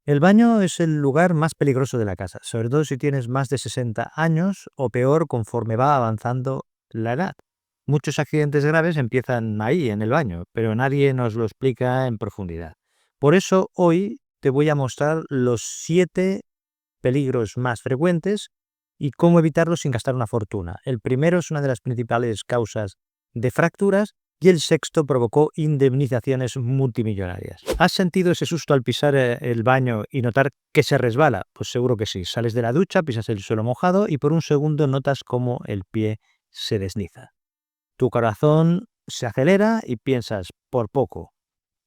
El baño es el lugar más peligroso de la casa, sobre todo si tienes más de 60 años o peor conforme va avanzando la edad. Muchos accidentes graves empiezan ahí, en el baño, pero nadie nos lo explica en profundidad. Por eso hoy te voy a mostrar los 7 peligros más frecuentes y cómo evitarlos sin gastar una fortuna. El primero es una de las principales causas de fracturas y el sexto provocó indemnizaciones multimillonarias. ¿Has sentido ese susto al pisar el baño y notar que se resbala? Pues seguro que sí. Sales de la ducha, pisas el suelo mojado y por un segundo notas cómo el pie se desliza. Tu corazón se acelera y piensas, por poco.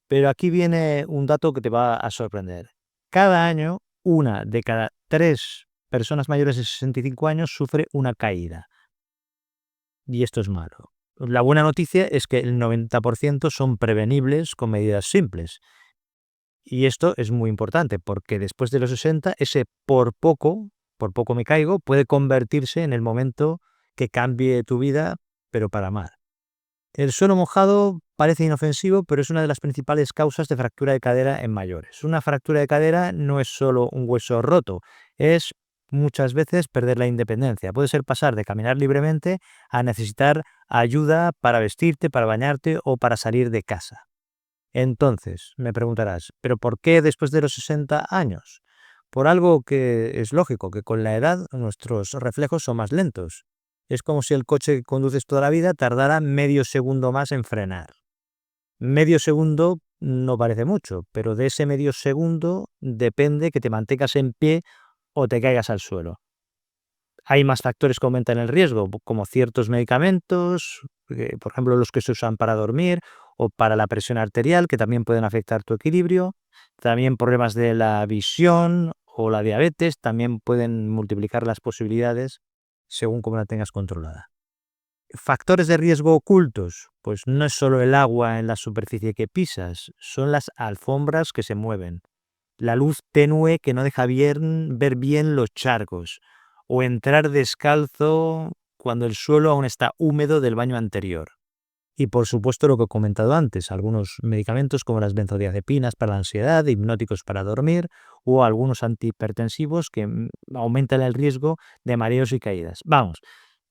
Pero aquí viene un dato que te va a sorprender. Cada año, una de cada 3 personas mayores de 65 años sufre una caída. Y esto es malo. La buena noticia es que el 90% son prevenibles con medidas simples. Y esto es muy importante porque después de los 60, ese por poco me caigo, puede convertirse en el momento que cambie tu vida, pero para mal. El suelo mojado parece inofensivo, pero es una de las principales causas de fractura de cadera en mayores. Una fractura de cadera no es solo un hueso roto, es muchas veces perder la independencia. Puede ser pasar de caminar libremente a necesitar ayuda para vestirte, para bañarte o para salir de casa. Entonces, me preguntarás, ¿pero por qué después de los 60 años? Por algo que es lógico, que con la edad nuestros reflejos son más lentos. Es como si el coche que conduces toda la vida tardara medio segundo más en frenar. Medio segundo no parece mucho, pero de ese medio segundo depende que te mantengas en pie o te caigas al suelo. Hay más factores que aumentan el riesgo, como ciertos medicamentos, por ejemplo, los que se usan para dormir o para la presión arterial, que también pueden afectar tu equilibrio. También problemas de la visión o la diabetes también pueden multiplicar las posibilidades según cómo la tengas controlada. Factores de riesgo ocultos, pues no es solo el agua en la superficie que pisas, son las alfombras que se mueven, la luz tenue que no deja ver bien los charcos, o entrar descalzo cuando el suelo aún está húmedo del baño anterior. Y por supuesto lo que he comentado antes, algunos medicamentos como las benzodiazepinas para la ansiedad, hipnóticos para dormir o algunos antihipertensivos que aumentan el riesgo de mareos y caídas. Vamos,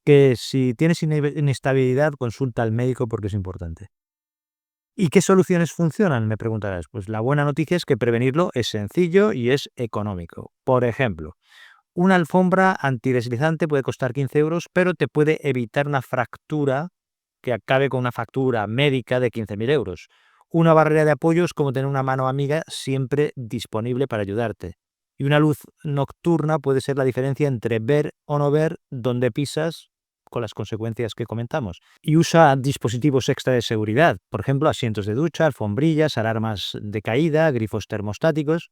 que si tienes inestabilidad consulta al médico porque es importante. ¿Y qué soluciones funcionan?, me preguntarás. Pues la buena noticia es que prevenirlo es sencillo y es económico. Por ejemplo, una alfombra antideslizante puede costar 15 euros, pero te puede evitar una fractura que acabe con una factura médica de 15.000 euros. Una barrera de apoyo es como tener una mano amiga siempre disponible para ayudarte. Y una luz nocturna puede ser la diferencia entre ver o no ver dónde pisas, con las consecuencias que comentamos. Y usa dispositivos extra de seguridad, por ejemplo, asientos de ducha, alfombrillas, alarmas de caída, grifos termostáticos,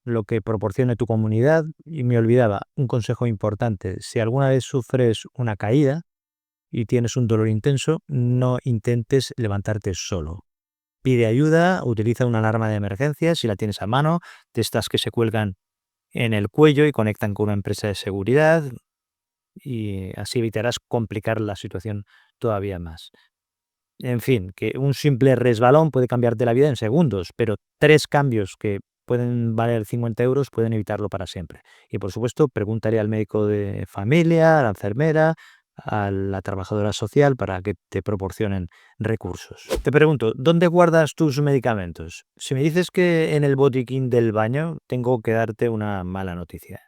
lo que proporcione tu comunidad. Y me olvidaba, un consejo importante: si alguna vez sufres una caída y tienes un dolor intenso, no intentes levantarte solo. Pide ayuda, utiliza una alarma de emergencia si la tienes a mano, de estas que se cuelgan en el cuello y conectan con una empresa de seguridad, y así evitarás complicar la situación todavía más. En fin, que un simple resbalón puede cambiarte la vida en segundos, pero 3 cambios que pueden valer 50 euros pueden evitarlo para siempre. Y por supuesto, preguntaré al médico de familia, a la enfermera, a la trabajadora social para que te proporcionen recursos. Te pregunto, ¿dónde guardas tus medicamentos? Si me dices que en el botiquín del baño, tengo que darte una mala noticia.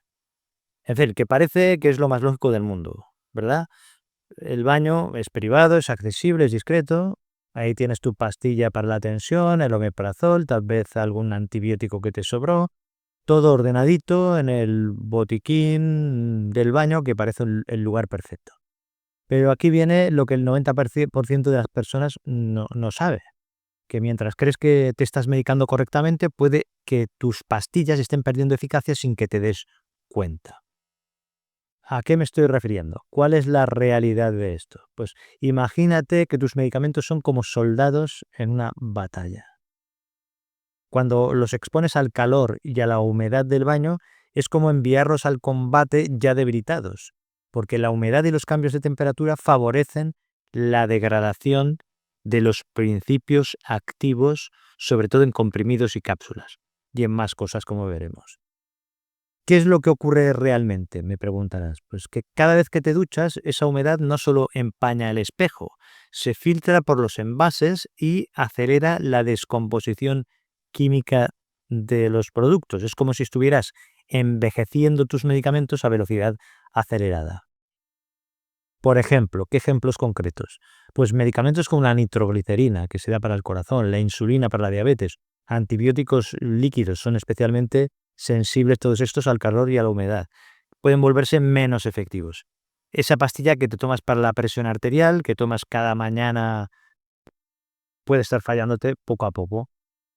En fin, que parece que es lo más lógico del mundo, ¿verdad? El baño es privado, es accesible, es discreto. Ahí tienes tu pastilla para la tensión, el omeprazol, tal vez algún antibiótico que te sobró. Todo ordenadito en el botiquín del baño, que parece el lugar perfecto. Pero aquí viene lo que el 90% de las personas no sabe, que mientras crees que te estás medicando correctamente, puede que tus pastillas estén perdiendo eficacia sin que te des cuenta. ¿A qué me estoy refiriendo? ¿Cuál es la realidad de esto? Pues imagínate que tus medicamentos son como soldados en una batalla. Cuando los expones al calor y a la humedad del baño, es como enviarlos al combate ya debilitados, porque la humedad y los cambios de temperatura favorecen la degradación de los principios activos, sobre todo en comprimidos y cápsulas. y en más cosas, como veremos. ¿Qué es lo que ocurre realmente?, me preguntarás. Pues que cada vez que te duchas, esa humedad no solo empaña el espejo, se filtra por los envases y acelera la descomposición química de los productos. Es como si estuvieras envejeciendo tus medicamentos a velocidad acelerada. Por ejemplo, ¿qué ejemplos concretos? Pues medicamentos como la nitroglicerina, que se da para el corazón, la insulina para la diabetes, antibióticos líquidos, son especialmente sensibles todos estos al calor y a la humedad. Pueden volverse menos efectivos. Esa pastilla que te tomas para la presión arterial, que tomas cada mañana, puede estar fallándote poco a poco.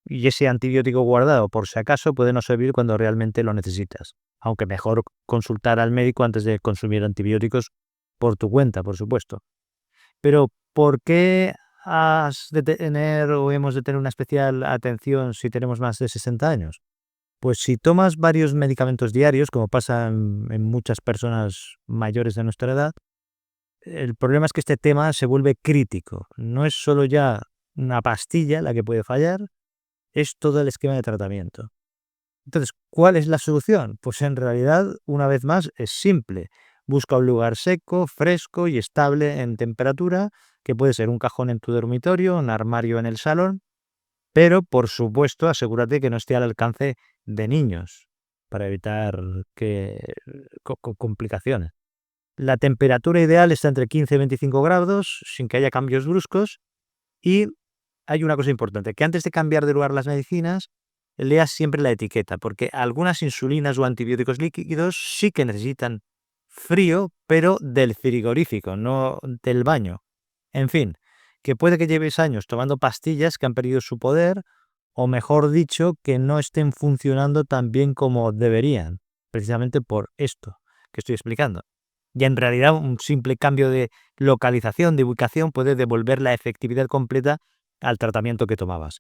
Y ese antibiótico guardado, por si acaso, puede no servir cuando realmente lo necesitas. Aunque mejor consultar al médico antes de consumir antibióticos por tu cuenta, por supuesto. Pero, ¿por qué has de tener o hemos de tener una especial atención si tenemos más de 60 años? Pues si tomas varios medicamentos diarios, como pasa en muchas personas mayores de nuestra edad, el problema es que este tema se vuelve crítico. No es solo ya una pastilla la que puede fallar, es todo el esquema de tratamiento. Entonces, ¿cuál es la solución? Pues en realidad, una vez más, es simple. Busca un lugar seco, fresco y estable en temperatura, que puede ser un cajón en tu dormitorio, un armario en el salón, pero por supuesto asegúrate que no esté al alcance de niños para evitar complicaciones. La temperatura ideal está entre 15 y 25 grados, sin que haya cambios bruscos, y hay una cosa importante, que antes de cambiar de lugar las medicinas, leas siempre la etiqueta, porque algunas insulinas o antibióticos líquidos sí que necesitan frío, pero del frigorífico, no del baño. En fin, que puede que lleves años tomando pastillas que han perdido su poder, o mejor dicho, que no estén funcionando tan bien como deberían, precisamente por esto que estoy explicando. Y en realidad un simple cambio de localización, de ubicación, puede devolver la efectividad completa al tratamiento que tomabas.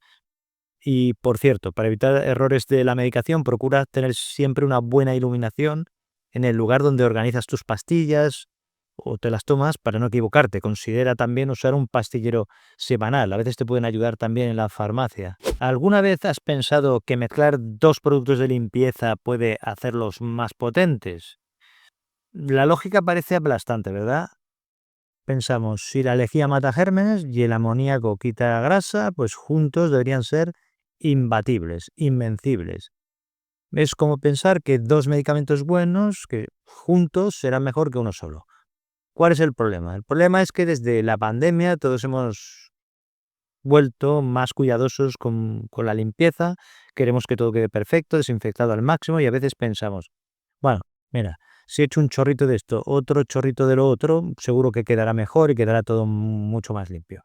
Y por cierto, para evitar errores de la medicación, procura tener siempre una buena iluminación en el lugar donde organizas tus pastillas o te las tomas para no equivocarte. Considera también usar un pastillero semanal. A veces te pueden ayudar también en la farmacia. ¿Alguna vez has pensado que mezclar dos productos de limpieza puede hacerlos más potentes? La lógica parece aplastante, ¿verdad? Pensamos, si la lejía mata gérmenes y el amoníaco quita grasa, pues juntos deberían ser imbatibles, invencibles. Es como pensar que dos medicamentos buenos, que juntos serán mejor que uno solo. ¿Cuál es el problema? El problema es que desde la pandemia todos hemos vuelto más cuidadosos con la limpieza, queremos que todo quede perfecto, desinfectado al máximo y a veces pensamos, bueno, mira, si echo un chorrito de esto, otro chorrito de lo otro, seguro que quedará mejor y quedará todo mucho más limpio.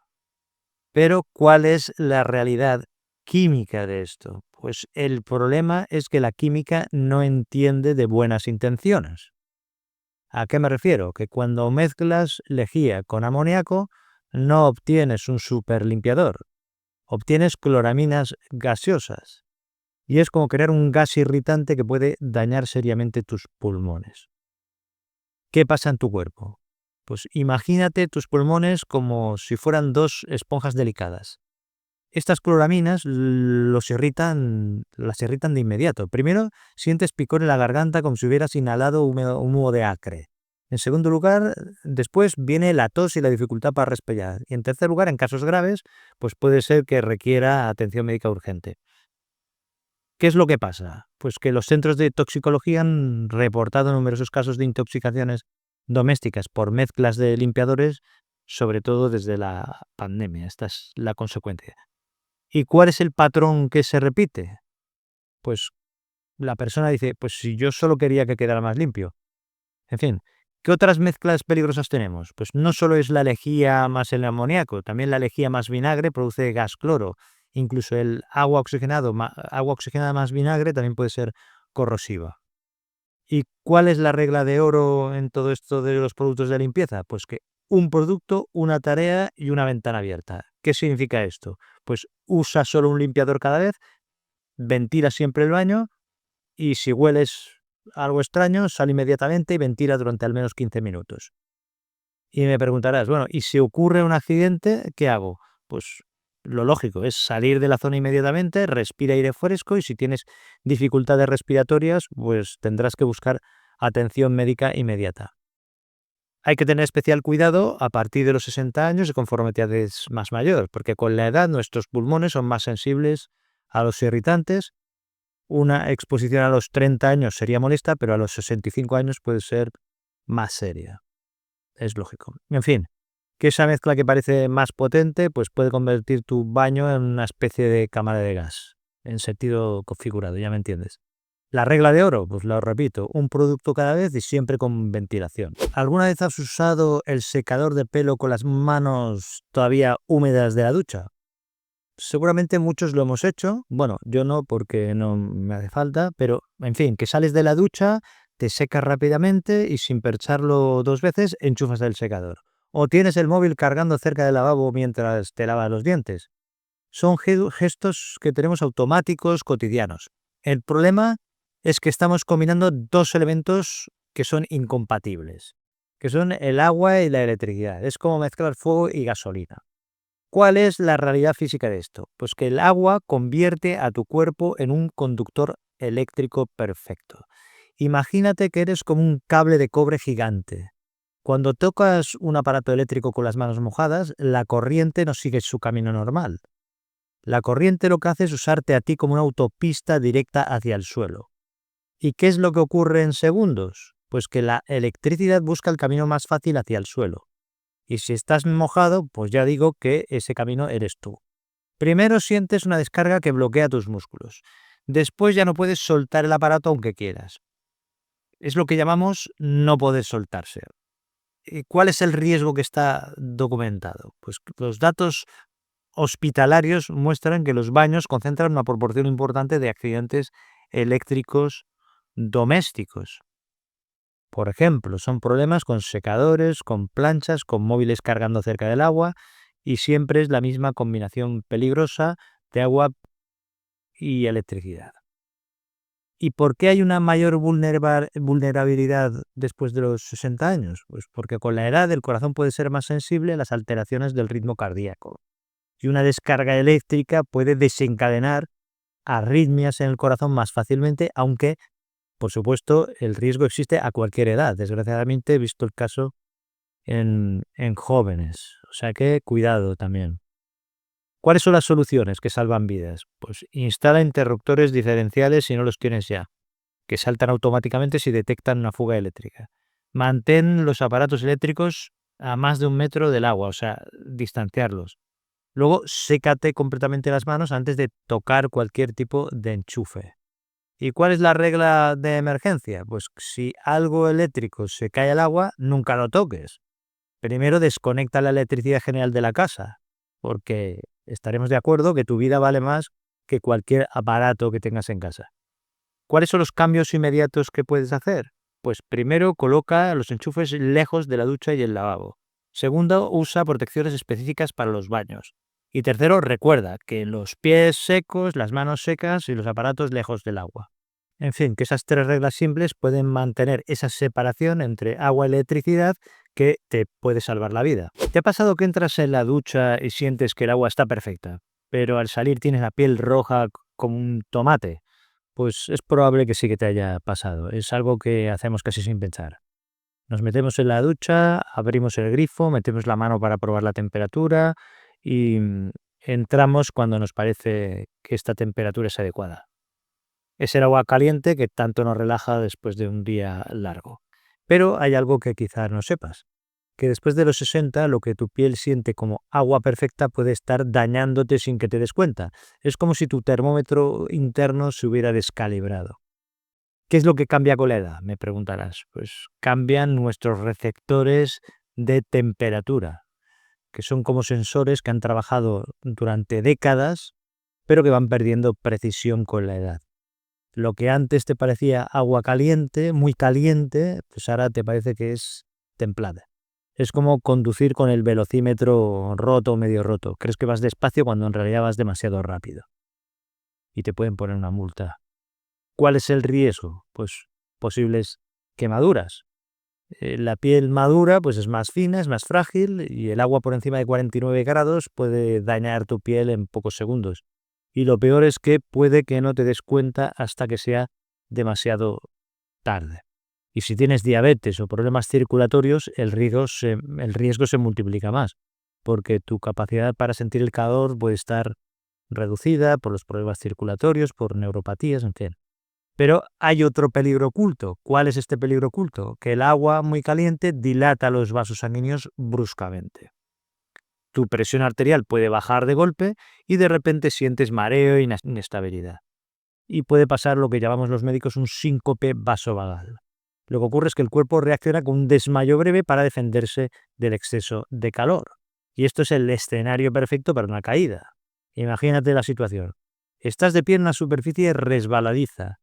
Pero, ¿cuál es la realidad química de esto? Pues el problema es que la química no entiende de buenas intenciones. ¿A qué me refiero? Que cuando mezclas lejía con amoníaco, no obtienes un superlimpiador, obtienes cloraminas gaseosas. Y es como crear un gas irritante que puede dañar seriamente tus pulmones. ¿Qué pasa en tu cuerpo? Pues imagínate tus pulmones como si fueran dos esponjas delicadas. Estas cloraminas las irritan de inmediato. Primero, sientes picor en la garganta como si hubieras inhalado un humo de acre. En segundo lugar, después viene la tos y la dificultad para respirar. Y en tercer lugar, en casos graves, pues puede ser que requiera atención médica urgente. ¿Qué es lo que pasa? Pues que los centros de toxicología han reportado numerosos casos de intoxicaciones domésticas por mezclas de limpiadores, sobre todo desde la pandemia. Esta es la consecuencia. ¿Y cuál es el patrón que se repite? Pues la persona dice, pues si yo solo quería que quedara más limpio. En fin, ¿qué otras mezclas peligrosas tenemos? Pues no solo es la lejía más el amoníaco, también la lejía más vinagre produce gas cloro. Incluso el agua oxigenada más vinagre también puede ser corrosiva. ¿Y cuál es la regla de oro en todo esto de los productos de limpieza? Pues que un producto, una tarea y una ventana abierta. ¿Qué significa esto? Pues usa solo un limpiador cada vez, ventila siempre el baño y si hueles algo extraño, sal inmediatamente y ventila durante al menos 15 minutos. Y me preguntarás, bueno, ¿y si ocurre un accidente, qué hago? Pues lo lógico es salir de la zona inmediatamente, respira aire fresco y si tienes dificultades respiratorias, pues tendrás que buscar atención médica inmediata. Hay que tener especial cuidado a partir de los 60 años y conforme te haces más mayor, porque con la edad nuestros pulmones son más sensibles a los irritantes. Una exposición a los 30 años sería molesta, pero a los 65 años puede ser más seria. Es lógico. En fin, que esa mezcla que parece más potente, pues puede convertir tu baño en una especie de cámara de gas, en sentido configurado, ya me entiendes. La regla de oro, pues lo repito, un producto cada vez y siempre con ventilación. ¿Alguna vez has usado el secador de pelo con las manos todavía húmedas de la ducha? Seguramente muchos lo hemos hecho. Bueno, yo no porque no me hace falta, pero en fin, que sales de la ducha, te secas rápidamente y sin percharlo 2 veces enchufas el secador. O tienes el móvil cargando cerca del lavabo mientras te lavas los dientes. Son gestos que tenemos automáticos, cotidianos. El problema es que estamos combinando dos elementos que son incompatibles, que son el agua y la electricidad. Es como mezclar fuego y gasolina. ¿Cuál es la realidad física de esto? Pues que el agua convierte a tu cuerpo en un conductor eléctrico perfecto. Imagínate que eres como un cable de cobre gigante. Cuando tocas un aparato eléctrico con las manos mojadas, la corriente no sigue su camino normal. La corriente lo que hace es usarte a ti como una autopista directa hacia el suelo. ¿Y qué es lo que ocurre en segundos? Pues que la electricidad busca el camino más fácil hacia el suelo. Y si estás mojado, pues ya digo que ese camino eres tú. Primero sientes una descarga que bloquea tus músculos. Después ya no puedes soltar el aparato aunque quieras. Es lo que llamamos no poder soltarse. ¿Y cuál es el riesgo que está documentado? Pues los datos hospitalarios muestran que los baños concentran una proporción importante de accidentes eléctricos domésticos. Por ejemplo, son problemas con secadores, con planchas, con móviles cargando cerca del agua y siempre es la misma combinación peligrosa de agua y electricidad. ¿Y por qué hay una mayor vulnerabilidad después de los 60 años? Pues porque con la edad el corazón puede ser más sensible a las alteraciones del ritmo cardíaco y una descarga eléctrica puede desencadenar arritmias en el corazón más fácilmente, aunque por supuesto, el riesgo existe a cualquier edad. Desgraciadamente he visto el caso en jóvenes. O sea que cuidado también. ¿Cuáles son las soluciones que salvan vidas? Pues instala interruptores diferenciales si no los tienes ya, que saltan automáticamente si detectan una fuga eléctrica. Mantén los aparatos eléctricos a más de 1 metro del agua, o sea, distanciarlos. Luego, sécate completamente las manos antes de tocar cualquier tipo de enchufe. ¿Y cuál es la regla de emergencia? Pues si algo eléctrico se cae al agua, nunca lo toques. Primero desconecta la electricidad general de la casa, porque estaremos de acuerdo que tu vida vale más que cualquier aparato que tengas en casa. ¿Cuáles son los cambios inmediatos que puedes hacer? Pues primero coloca los enchufes lejos de la ducha y el lavabo. Segundo, usa protecciones específicas para los baños. Y tercero, recuerda que los pies secos, las manos secas y los aparatos lejos del agua. En fin, que esas 3 reglas simples pueden mantener esa separación entre agua y electricidad que te puede salvar la vida. ¿Te ha pasado que entras en la ducha y sientes que el agua está perfecta, pero al salir tienes la piel roja como un tomate? Pues es probable que sí que te haya pasado. Es algo que hacemos casi sin pensar. Nos metemos en la ducha, abrimos el grifo, metemos la mano para probar la temperatura y entramos cuando nos parece que esta temperatura es adecuada. Es el agua caliente que tanto nos relaja después de un día largo. Pero hay algo que quizás no sepas, que después de los 60 lo que tu piel siente como agua perfecta puede estar dañándote sin que te des cuenta. Es como si tu termómetro interno se hubiera descalibrado. ¿Qué es lo que cambia con la edad? Me preguntarás. Pues cambian nuestros receptores de temperatura, que son como sensores que han trabajado durante décadas, pero que van perdiendo precisión con la edad. Lo que antes te parecía agua caliente, muy caliente, pues ahora te parece que es templada. Es como conducir con el velocímetro roto o medio roto. Crees que vas despacio cuando en realidad vas demasiado rápido. Y te pueden poner una multa. ¿Cuál es el riesgo? Pues posibles quemaduras. La piel madura pues es más fina, es más frágil y el agua por encima de 49 grados puede dañar tu piel en pocos segundos. Y lo peor es que puede que no te des cuenta hasta que sea demasiado tarde. Y si tienes diabetes o problemas circulatorios, el riesgo se multiplica más, porque tu capacidad para sentir el calor puede estar reducida por los problemas circulatorios, por neuropatías, en fin. Pero hay otro peligro oculto. ¿Cuál es este peligro oculto? Que el agua muy caliente dilata los vasos sanguíneos bruscamente. Tu presión arterial puede bajar de golpe y de repente sientes mareo e inestabilidad. Y puede pasar lo que llamamos los médicos un síncope vasovagal. Lo que ocurre es que el cuerpo reacciona con un desmayo breve para defenderse del exceso de calor. Y esto es el escenario perfecto para una caída. Imagínate la situación. Estás de pie en una superficie resbaladiza,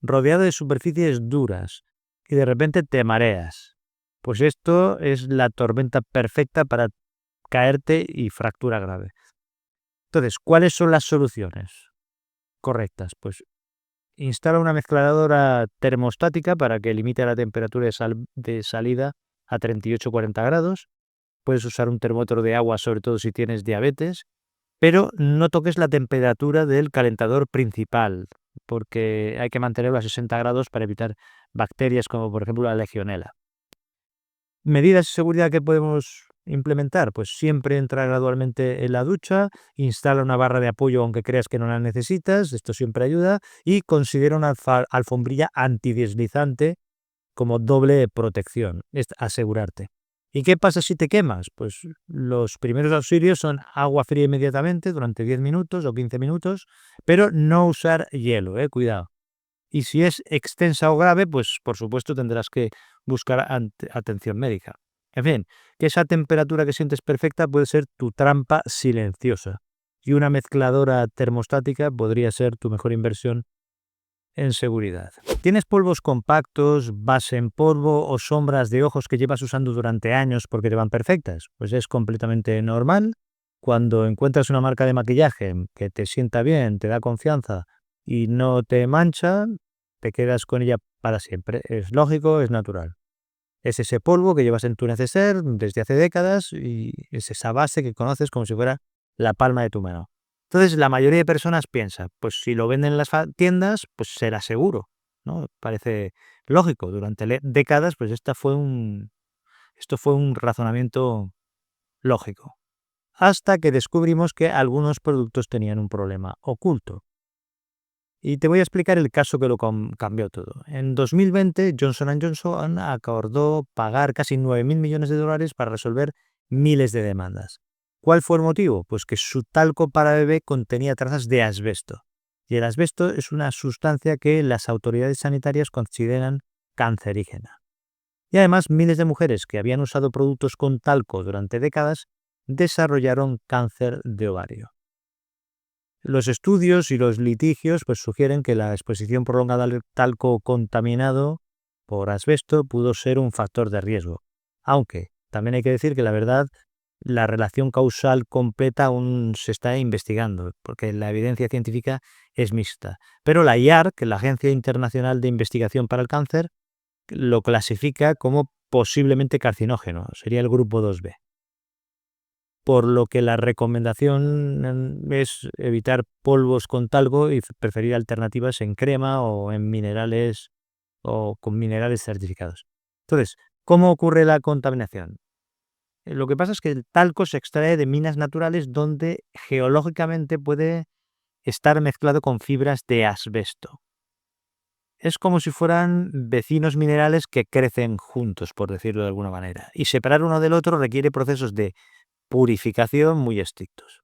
rodeado de superficies duras, y de repente te mareas. Pues esto es la tormenta perfecta para caerte y fractura grave. Entonces, ¿cuáles son las soluciones correctas? Pues instala una mezcladora termostática para que limite la temperatura de salida a 38-40 grados. Puedes usar un termómetro de agua, sobre todo si tienes diabetes, pero no toques la temperatura del calentador principal, porque hay que mantenerlo a 60 grados para evitar bacterias como por ejemplo la legionela. Medidas de seguridad que podemos implementar, pues siempre entra gradualmente en la ducha, instala una barra de apoyo aunque creas que no la necesitas, esto siempre ayuda, y considera una alfombrilla antideslizante como doble protección, es asegurarte. ¿Y qué pasa si te quemas? Pues los primeros auxilios son agua fría inmediatamente durante 10 minutos o 15 minutos, pero no usar hielo, cuidado. Y si es extensa o grave, pues por supuesto tendrás que buscar atención médica. En fin, que esa temperatura que sientes perfecta puede ser tu trampa silenciosa y una mezcladora termostática podría ser tu mejor inversión en seguridad. ¿Tienes polvos compactos, base en polvo o sombras de ojos que llevas usando durante años porque te van perfectas? Pues es completamente normal. Cuando encuentras una marca de maquillaje que te sienta bien, te da confianza y no te mancha, te quedas con ella para siempre. Es lógico, es natural. Es ese polvo que llevas en tu neceser desde hace décadas y es esa base que conoces como si fuera la palma de tu mano. Entonces, la mayoría de personas piensa, pues si lo venden en las tiendas, pues será seguro, ¿no? Parece lógico. Durante décadas, pues esto fue un razonamiento lógico. Hasta que descubrimos que algunos productos tenían un problema oculto. Y te voy a explicar el caso que lo cambió todo. En 2020, Johnson Johnson acordó pagar casi 9.000 millones de dólares para resolver miles de demandas. ¿Cuál fue el motivo? Pues que su talco para bebé contenía trazas de asbesto. Y el asbesto es una sustancia que las autoridades sanitarias consideran cancerígena. Y además, miles de mujeres que habían usado productos con talco durante décadas desarrollaron cáncer de ovario. Los estudios y los litigios pues, sugieren que la exposición prolongada al talco contaminado por asbesto pudo ser un factor de riesgo. Aunque también hay que decir que la verdad, la relación causal completa aún se está investigando, porque la evidencia científica es mixta. Pero la IARC, la Agencia Internacional de Investigación para el Cáncer, lo clasifica como posiblemente carcinógeno, sería el grupo 2B. Por lo que la recomendación es evitar polvos con talco y preferir alternativas en crema o en minerales o con minerales certificados. Entonces, ¿cómo ocurre la contaminación? Lo que pasa es que el talco se extrae de minas naturales donde geológicamente puede estar mezclado con fibras de asbesto. Es como si fueran vecinos minerales que crecen juntos, por decirlo de alguna manera. Y separar uno del otro requiere procesos de purificación muy estrictos.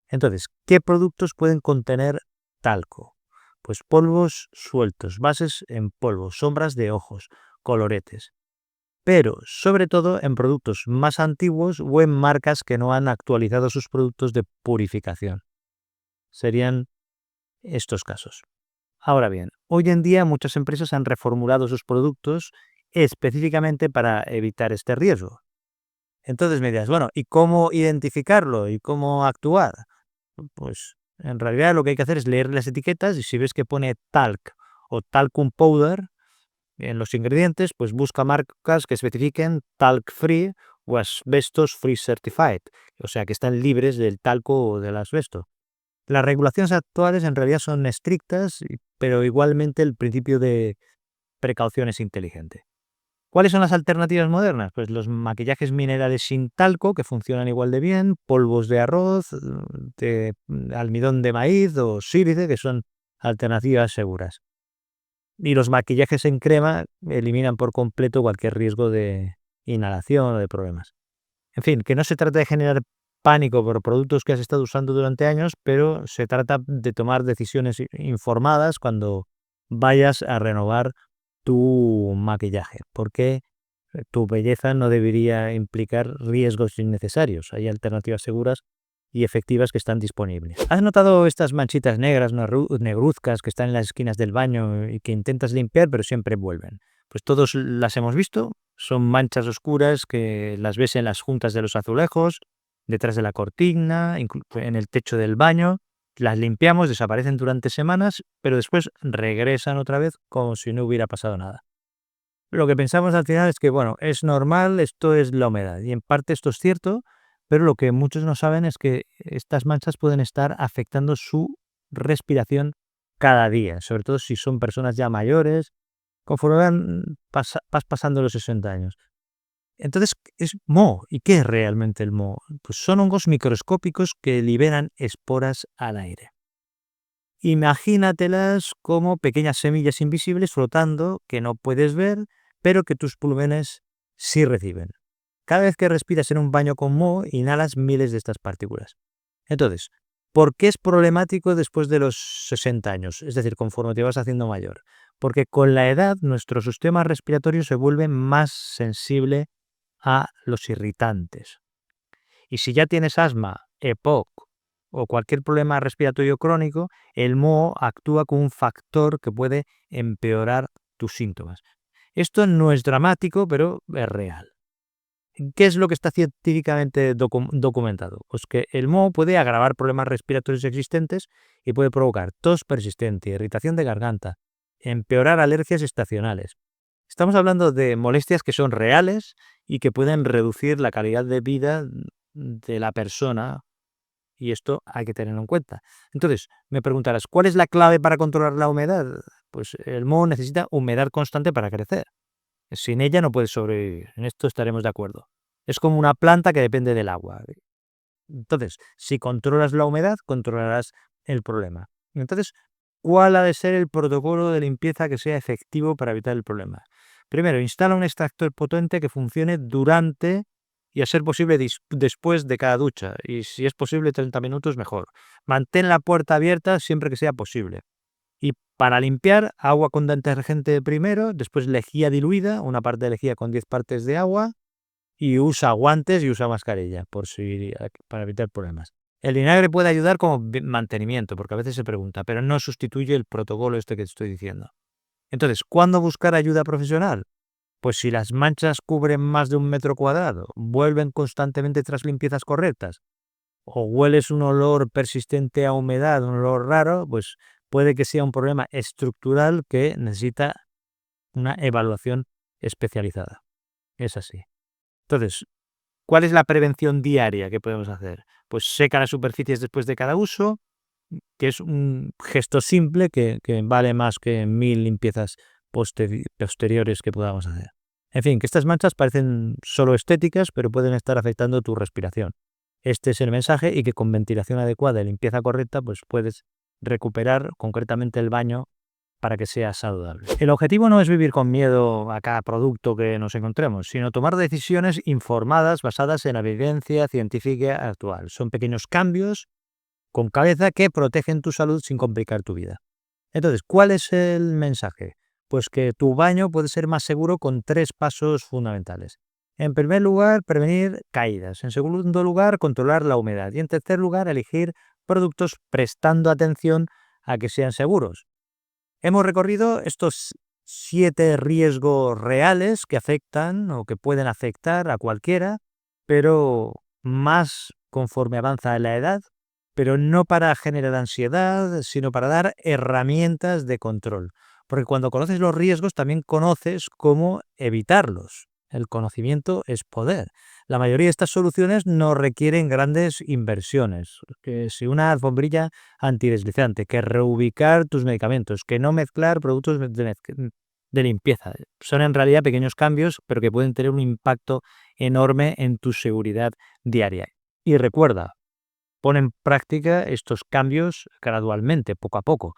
Entonces, ¿qué productos pueden contener talco? Pues polvos sueltos, bases en polvo, sombras de ojos, coloretes. Pero, sobre todo, en productos más antiguos o en marcas que no han actualizado sus productos de purificación. Serían estos casos. Ahora bien, hoy en día muchas empresas han reformulado sus productos específicamente para evitar este riesgo. Entonces me dirás, bueno, ¿y cómo identificarlo y cómo actuar? Pues en realidad lo que hay que hacer es leer las etiquetas y si ves que pone talc o talcum powder, En los ingredientes, pues busca marcas que especifiquen talc free o asbestos free certified, o sea, que están libres del talco o del asbesto. Las regulaciones actuales en realidad son estrictas, pero igualmente el principio de precaución es inteligente. ¿Cuáles son las alternativas modernas? Pues los maquillajes minerales sin talco, que funcionan igual de bien, polvos de arroz, de almidón de maíz o sílice, que son alternativas seguras. Y los maquillajes en crema eliminan por completo cualquier riesgo de inhalación o de problemas. En fin, que no se trata de generar pánico por productos que has estado usando durante años, pero se trata de tomar decisiones informadas cuando vayas a renovar tu maquillaje, porque tu belleza no debería implicar riesgos innecesarios. Hay alternativas seguras y efectivas que están disponibles. ¿Has notado estas manchitas negras, negruzcas que están en las esquinas del baño y que intentas limpiar pero siempre vuelven? Pues todos las hemos visto. Son manchas oscuras que las ves en las juntas de los azulejos, detrás de la cortina, en el techo del baño. Las limpiamos, desaparecen durante semanas, pero después regresan otra vez como si no hubiera pasado nada. Lo que pensamos al final es que, bueno, es normal, esto es la humedad, y en parte esto es cierto, pero lo que muchos no saben es que estas manchas pueden estar afectando su respiración cada día, sobre todo si son personas ya mayores, conforme vas pasando los 60 años. Entonces, es moho. ¿Y qué es realmente el moho? Pues son hongos microscópicos que liberan esporas al aire. Imagínatelas como pequeñas semillas invisibles flotando que no puedes ver, pero que tus pulmones sí reciben. Cada vez que respiras en un baño con moho, inhalas miles de estas partículas. Entonces, ¿por qué es problemático después de los 60 años? Es decir, conforme te vas haciendo mayor. Porque con la edad nuestro sistema respiratorio se vuelve más sensible a los irritantes. Y si ya tienes asma, EPOC o cualquier problema respiratorio crónico, el moho actúa como un factor que puede empeorar tus síntomas. Esto no es dramático, pero es real. ¿Qué es lo que está científicamente documentado? Pues que el moho puede agravar problemas respiratorios existentes y puede provocar tos persistente, irritación de garganta, empeorar alergias estacionales. Estamos hablando de molestias que son reales y que pueden reducir la calidad de vida de la persona, y esto hay que tenerlo en cuenta. Entonces, me preguntarás, ¿cuál es la clave para controlar la humedad? Pues el moho necesita humedad constante para crecer. Sin ella no puede sobrevivir. En esto estaremos de acuerdo. Es como una planta que depende del agua. Entonces, si controlas la humedad, controlarás el problema. Entonces, ¿cuál ha de ser el protocolo de limpieza que sea efectivo para evitar el problema? Primero, instala un extractor potente que funcione durante y, a ser posible, después de cada ducha. Y si es posible, 30 minutos mejor. Mantén la puerta abierta siempre que sea posible. Y para limpiar, agua con detergente primero, después lejía diluida, una parte de lejía con 10 partes de agua, y usa guantes y usa mascarilla para evitar problemas. El vinagre puede ayudar como mantenimiento, porque a veces se pregunta, pero no sustituye el protocolo este que te estoy diciendo. Entonces, ¿cuándo buscar ayuda profesional? Pues si las manchas cubren más de 1 metro cuadrado, vuelven constantemente tras limpiezas correctas, o hueles un olor persistente a humedad, un olor raro, pues puede que sea un problema estructural que necesita una evaluación especializada. Es así. Entonces, ¿cuál es la prevención diaria que podemos hacer? Pues seca las superficies después de cada uso, que es un gesto simple que vale más que 1000 limpiezas posteriores que podamos hacer. En fin, que estas manchas parecen solo estéticas, pero pueden estar afectando tu respiración. Este es el mensaje, y que con ventilación adecuada y limpieza correcta, pues puedes recuperar concretamente el baño para que sea saludable. El objetivo no es vivir con miedo a cada producto que nos encontremos, sino tomar decisiones informadas basadas en la evidencia científica actual. Son pequeños cambios con cabeza que protegen tu salud sin complicar tu vida. Entonces, ¿cuál es el mensaje? Pues que tu baño puede ser más seguro con 3 pasos fundamentales. En primer lugar, prevenir caídas. En segundo lugar, controlar la humedad. Y en tercer lugar, elegir productos prestando atención a que sean seguros. Hemos recorrido estos 7 riesgos reales que afectan o que pueden afectar a cualquiera, pero más conforme avanza la edad, pero no para generar ansiedad, sino para dar herramientas de control. porque cuando conoces los riesgos también conoces cómo evitarlos. El conocimiento es poder. La mayoría de estas soluciones no requieren grandes inversiones, que si una alfombrilla antideslizante, que reubicar tus medicamentos, que no mezclar productos de limpieza. Son en realidad pequeños cambios, pero que pueden tener un impacto enorme en tu seguridad diaria. Y recuerda, pon en práctica estos cambios gradualmente, poco a poco.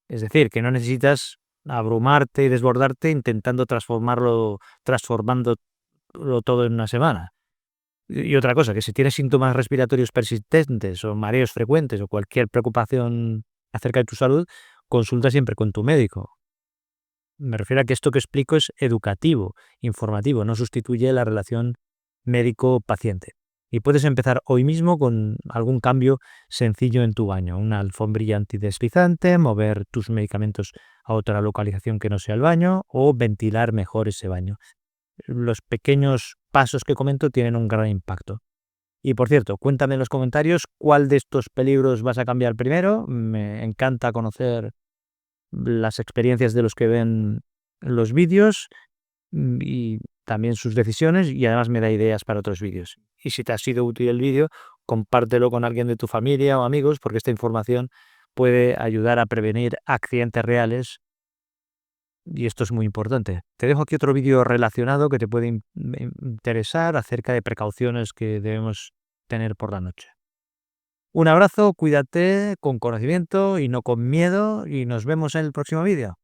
Es decir, que no necesitas abrumarte y desbordarte intentando transformándolo todo en una semana. Y otra cosa, que si tienes síntomas respiratorios persistentes o mareos frecuentes o cualquier preocupación acerca de tu salud, consulta siempre con tu médico. Me refiero a que esto que explico es educativo, informativo, no sustituye la relación médico-paciente. Y puedes empezar hoy mismo con algún cambio sencillo en tu baño, una alfombrilla antideslizante, mover tus medicamentos a otra localización que no sea el baño o ventilar mejor ese baño. Los pequeños pasos que comento tienen un gran impacto. Y por cierto, cuéntame en los comentarios cuál de estos peligros vas a cambiar primero. Me encanta conocer las experiencias de los que ven los vídeos y también sus decisiones, y además me da ideas para otros vídeos. Y si te ha sido útil el vídeo, compártelo con alguien de tu familia o amigos, porque esta información puede ayudar a prevenir accidentes reales y esto es muy importante. Te dejo aquí otro vídeo relacionado que te puede interesar acerca de precauciones que debemos tener por la noche. Un abrazo, cuídate con conocimiento y no con miedo y nos vemos en el próximo vídeo.